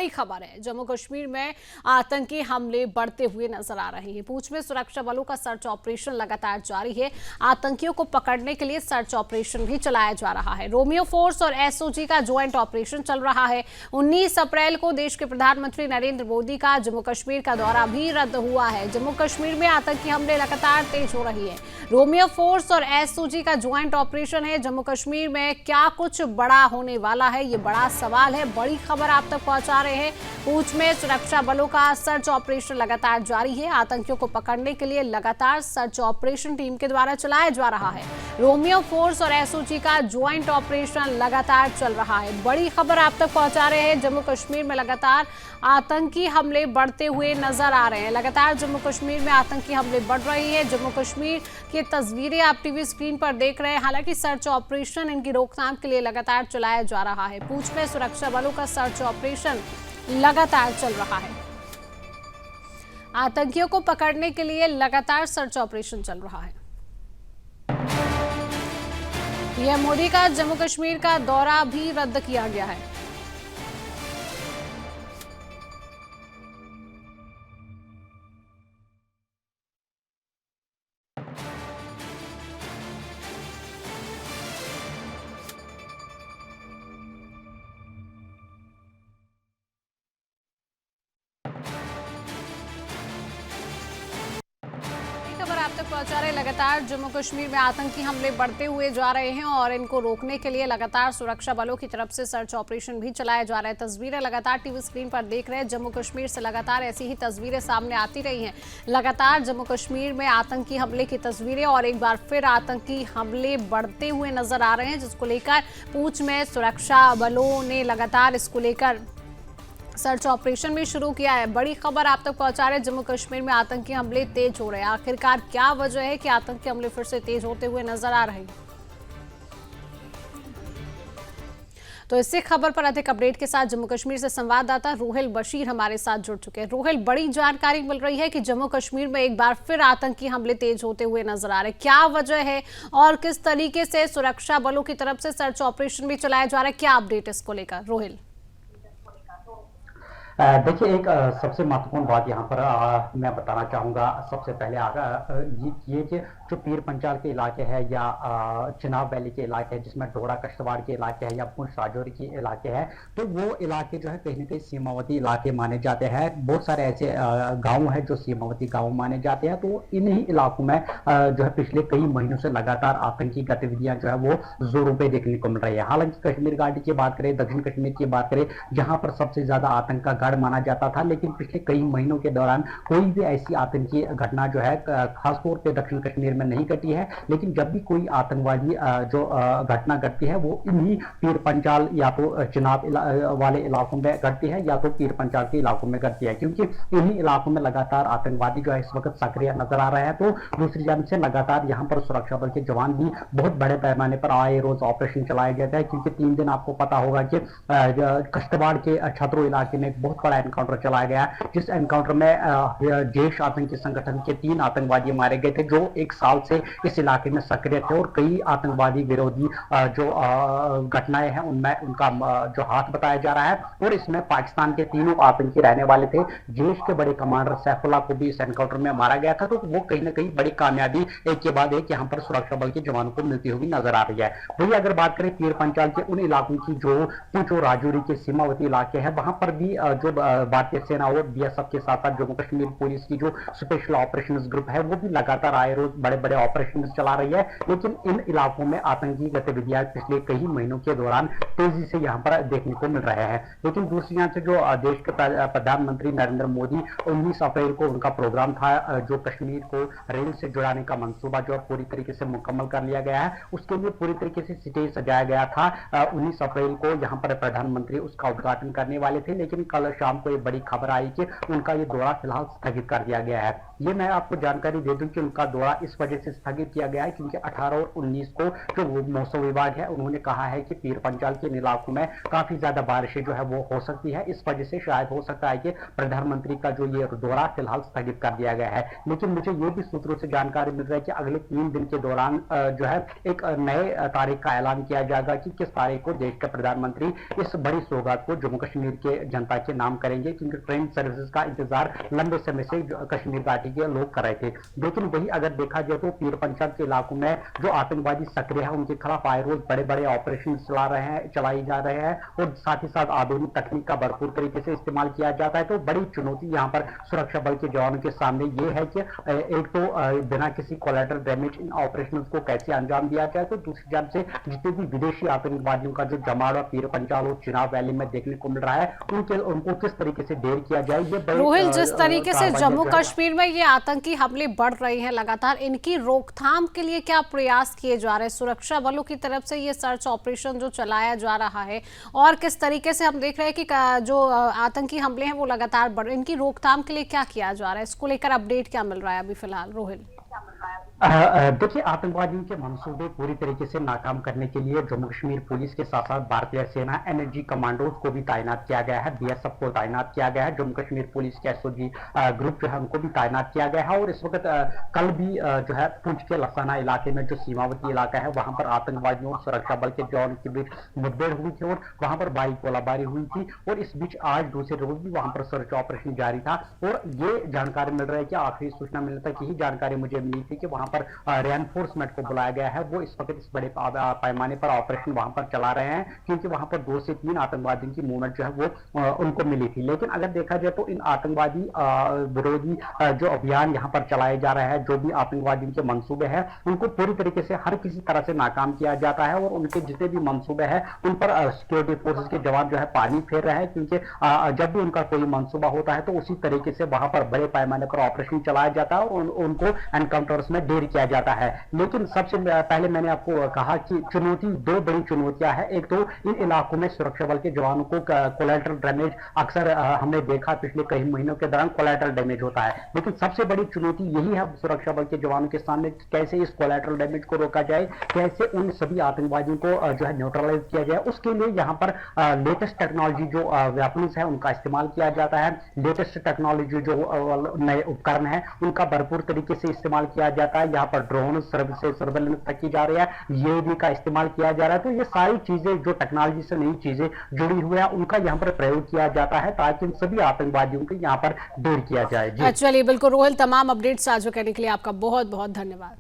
बड़ी खबर है, जम्मू कश्मीर में आतंकी हमले बढ़ते हुए नजर आ रहे हैं। पूंछ में सुरक्षा बलों का सर्च ऑपरेशन लगातार जारी है। आतंकियों को पकड़ने के लिए सर्च ऑपरेशन भी चलाया जा रहा है। रोमियो फोर्स और एसओजी का ज्वाइंट ऑपरेशन चल रहा है। 19 अप्रैल को देश के प्रधानमंत्री नरेंद्र मोदी का जम्मू कश्मीर का दौरा भी रद्द हुआ है। जम्मू कश्मीर में आतंकी हमले लगातार तेज हो रही है। रोमियो फोर्स और एसओजी का ज्वाइंट ऑपरेशन है। जम्मू कश्मीर में क्या कुछ बड़ा होने वाला है, ये बड़ा सवाल है। बड़ी खबर आप तक पहुंचा रहे हैं। पूंछ में सुरक्षा बलों का सर्च ऑपरेशन लगातार जारी है। आतंकियों को पकड़ने के लिए लगातार सर्च ऑपरेशन टीम के द्वारा चलाया जा रहा है। रोमियो फोर्स और एसओजी का ज्वाइंट ऑपरेशन लगातार चल रहा है। बड़ी खबर आप तक पहुंचा रहे हैं। जम्मू कश्मीर में लगातार आतंकी हमले बढ़ते हुए नजर आ रहे हैं। लगातार जम्मू कश्मीर में आतंकी हमले बढ़ रही है। जम्मू कश्मीर की तस्वीरें आप टीवी स्क्रीन पर देख रहे हैं। हालांकि सर्च ऑपरेशन इनकी रोकथाम के लिए लगातार चलाया जा रहा है। पूंछ में सुरक्षा बलों का सर्च ऑपरेशन लगातार चल रहा है। आतंकियों को पकड़ने के लिए लगातार सर्च ऑपरेशन चल रहा है। पीएम मोदी का जम्मू कश्मीर का दौरा भी रद्द किया गया है। खबर आप तक पहुंचा रहे। लगातार जम्मू कश्मीर में आतंकी हमले बढ़ते हुए जा रहे हैं और इनको रोकने के लिए लगातार सुरक्षा बलों की तरफ से सर्च ऑपरेशन भी चलाया जा रहा है। तस्वीरें लगातार टीवी स्क्रीन पर देख रहे हैं। जम्मू कश्मीर से लगातार ऐसी ही तस्वीरें सामने आती रही हैं। लगातार जम्मू कश्मीर में आतंकी हमले की तस्वीरें और एक बार फिर आतंकी हमले बढ़ते हुए नजर आ रहे हैं, जिसको लेकर पूंछ में सुरक्षा बलों ने लगातार इसको लेकर सर्च ऑपरेशन भी शुरू किया है। बड़ी खबर आप तक पहुंचा रहे। जम्मू कश्मीर में आतंकी हमले तेज हो रहे हैं। आखिरकार क्या वजह है कि आतंकी हमले फिर से तेज होते हुए नजर आ रहे हैं? तो इसी खबर पर अधिक अपडेट के साथ जम्मू कश्मीर से संवाददाता रोहिल बशीर हमारे साथ जुड़ चुके हैं। रोहिल, बड़ी जानकारी मिल रही है कि जम्मू कश्मीर में एक बार फिर आतंकी हमले तेज होते हुए नजर आ रहे हैं। क्या वजह है और किस तरीके से सुरक्षा बलों की तरफ से सर्च ऑपरेशन भी चलाया जा रहा है? क्या अपडेट इसको लेकर रोहिल? देखिए, एक सबसे महत्वपूर्ण बात यहाँ पर मैं बताना चाहूँगा। सबसे पहले ये जो पीर पंचाल के इलाके हैं या चिनाब वैली के इलाके हैं, जिसमें डोडा कश्तवाड़ के इलाके हैं या पुंछ राजौरी के इलाके हैं, तो वो इलाके जो है कहीं ना कहीं सीमावर्ती इलाके माने जाते हैं। बहुत सारे ऐसे गाँव हैं जो सीमावर्ती गाँव माने जाते हैं। तो इन्हीं इलाकों में जो है पिछले कई महीनों से लगातार आतंकी गतिविधियां जो है वो जोरों पे देखने को मिल रही है। हालांकि कश्मीर घाटी की बात करें, दक्षिण कश्मीर की बात करें, जहां पर सबसे ज्यादा आतंक का माना जाता था, लेकिन पिछले कई महीनों के दौरान कोई भी ऐसी आतंकी घटना जो है खासतौर पे दक्षिण कश्मीर में नहीं घटी है। लेकिन जब भी कोई आतंकवादी जो घटना घटती है वो इन्हीं पीर पंचाल या तो चिनाब वाले इलाकों में घटती है या तो पीर पंचाल के इलाकों में घटती है, क्योंकि इन्हीं इलाकों में लगातार आतंकवादी जो है इस वक्त सक्रिय नजर आ रहे हैं। तो दूसरी जानब से लगातार यहाँ पर सुरक्षा बल के जवान भी बहुत बड़े पैमाने पर आए रोज ऑपरेशन चलाया जाता है, क्योंकि 3 दिन आपको पता होगा कि कश्तवाड़ के छतरो इलाके में बहुत बड़ा एनकाउंटर चलाया गया, जिस एनकाउंटर में जैश आतंकी संगठन के 3 आतंकवादी मारे गए थे, जो 1 साल से इस इलाके में सक्रिय थे। और कई आतंकवादी विरोधी जो घटनाएं हैं उनमें उनका जो हाथ बताया जा रहा है। और इसमें पाकिस्तान के 3 आतंकी रहने वाले थे। जैश के बड़े कमांडर सैफुल्लाह को भी इस एनकाउंटर में मारा गया था। तो वो कहीं ना कहीं बड़ी कामयाबी एक के बाद एक यहाँ पर सुरक्षा बल के जवानों को मिलती हुई नजर आ रही है। वही अगर बात करें पीर पंचाल के उन इलाकों की जो पुंछ और राजौरी के सीमावर्ती इलाके हैं, वहां पर भी जो भारतीय सेना और बीएसएफ के साथ साथ जम्मू कश्मीर पुलिस की जो स्पेशल ऑपरेशंस ग्रुप है वो भी लगातार आए रोज बड़े बड़े ऑपरेशंस चला रही है। लेकिन इन इलाकों में आतंकी गतिविधियां पिछले कई महीनों के दौरान तेजी से यहाँ पर देखने को मिल रहे हैं। लेकिन दूसरी यहाँ से जो देश के प्रधानमंत्री नरेंद्र मोदी 19 अप्रैल को उनका प्रोग्राम था, जो कश्मीर को रेल से जुड़ाने का मंसूबा जो पूरी तरीके से मुकम्मल कर लिया गया है, उसके लिए पूरी तरीके से स्टेज सजाया गया था। 19 अप्रैल को यहाँ पर प्रधानमंत्री उसका उद्घाटन करने वाले थे, लेकिन कल शाम को ये बड़ी खबर आई कि उनका ये दौरा फिलहाल स्थगित कर दिया गया है। ये मैं आपको जानकारी दे दूं कि उनका दौरा इस वजह से स्थगित किया गया है क्योंकि 18 और 19 को जो मौसम विभाग है उन्होंने कहा है कि पीर पंचाल के इन इलाकों में काफी ज्यादा बारिशें जो है वो हो सकती है। इस वजह से शायद हो सकता है कि प्रधानमंत्री का जो ये दौरा फिलहाल स्थगित कर दिया गया है। लेकिन मुझे ये भी सूत्रों से जानकारी मिल रहा है कि अगले 3 दिन के दौरान जो है एक नए तारीख का ऐलान किया जाएगा कि किस तारीख को देश के प्रधानमंत्री इस बड़ी सौगात को जम्मू कश्मीर के जनता के नाम करेंगे, क्योंकि ट्रेन सर्विसेज का इंतजार लंबे समय से कश्मीर घाटी के लोग कर रहे थे। लेकिन वही अगर देखा जाए तो पीर पंचाल के इलाकों में जो आतंकवादी सक्रिय है उनके खिलाफ आए रोज बड़े बड़े ऑपरेशन चलाई जा रहे हैं और साथ ही साथ आधुनिक तकनीक का भरपूर तरीके से इस्तेमाल किया जाता है। तो बड़ी चुनौती यहाँ पर सुरक्षा बल के जवानों के सामने ये है कि एक तो बिना किसी कोलैटरल डैमेज इन ऑपरेशन को कैसे अंजाम दिया जाए, तो दूसरी जानब से जितने भी विदेशी आतंकवादियों का जो जमावड़ा पीर पंचाल और चिनाब वैली में देखने को मिल रहा है उनको किस तरीके से ढेर किया जाए। ये रोहिल, जिस तरीके से जम्मू कश्मीर में ये आतंकी हमले बढ़ रहे हैं लगातार, इनकी रोकथाम के लिए क्या प्रयास किए जा रहे हैं सुरक्षा बलों की तरफ से? ये सर्च ऑपरेशन जो चलाया जा रहा है और किस तरीके से हम देख रहे हैं कि जो आतंकी हमले हैं वो लगातार बढ़, इनकी रोकथाम के लिए क्या किया जा रहा है? इसको लेकर अपडेट क्या मिल रहा है अभी फिलहाल रोहिल? देखिए, आतंकवादियों के मंसूबे पूरी तरीके से नाकाम करने के लिए जम्मू कश्मीर पुलिस के साथ साथ भारतीय सेना एनर्जी कमांडोज को भी तैनात किया गया है, बीएसएफ को तैनात किया गया है, जम्मू कश्मीर पुलिस के एसओजी ग्रुप जो है उनको भी तैनात किया गया है। और इस वक्त कल भी जो है पुंछ के लसाना इलाके में जो सीमावर्ती इलाका है वहां पर आतंकवादियों और सुरक्षा बल के जवानों के बीच मुठभेड़ हुई थी और वहां पर भारी गोलाबारी हुई थी। और इस बीच आज दूसरे रोज भी वहां पर सर्च ऑपरेशन जारी था और ये जानकारी मिल रहा है कि आखिरी सूचना मिलने तक यही जानकारी मुझे मिली थी कि वहां पर रेनफोर्समेंट को बुलाया गया है। वो इस वक्त इस बड़े पैमाने पर ऑपरेशन वहां पर चला रहे हैं क्योंकि वहां पर 2 से 3 आतंकवादियों की मूवमेंट जो है वो उनको मिली थी। लेकिन अगर देखा जाए तो इन आतंकवादी विरोधी जो अभियान यहाँ पर चलाए जा रहे हैं, जो भी आतंकवादियों के मंसूबे हैं उनको पूरी तरीके से हर किसी तरह से नाकाम किया जाता है और उनके जितने भी मंसूबे हैं उन पर सिक्योरिटी फोर्सेस के जवान जो है पानी फेर रहे हैं, क्योंकि जब भी उनका कोई मंसूबा होता है तो उसी तरीके से वहां पर बड़े पैमाने पर ऑपरेशन चलाया जाता है और उनको एनकाउंटर्स में ढेर किया जाता है। लेकिन सबसे पहले मैंने आपको कहा कि चुनौती 2 बड़ी चुनौतियां हैं। एक तो इन इलाकों में सुरक्षा बल के जवानों को कोलैटरल डैमेज अक्सर हमने देखा पिछले कई महीनों के दौरान कोलैटरल डैमेज होता है, लेकिन सबसे बड़ी चुनौती यही है सुरक्षा बल के जवानों के सामने कैसे इस कोलैटरल डैमेज को रोका जाए, कैसे उन सभी आतंकवादियों को जो है न्यूट्रलाइज किया जाए। उसके लिए यहाँ पर लेटेस्ट टेक्नोलॉजी जो वेपन्स है उनका इस्तेमाल किया जाता है, लेटेस्ट टेक्नोलॉजी जो नए उपकरण है उनका भरपूर तरीके से इस्तेमाल किया जाता है। यहाँ पर ड्रोन से सर्वेलेंस तक की जा रही है, यूएवी का इस्तेमाल किया जा रहा है। तो ये सारी चीजें जो टेक्नोलॉजी से नई चीजें जुड़ी हुई है उनका यहाँ पर प्रयोग किया जाता है ताकि इन सभी आतंकवादियों को यहाँ पर दूर किया जाए। चलिए, बिल्कुल रोहिल, तमाम अपडेट साझा करने के लिए आपका बहुत बहुत धन्यवाद।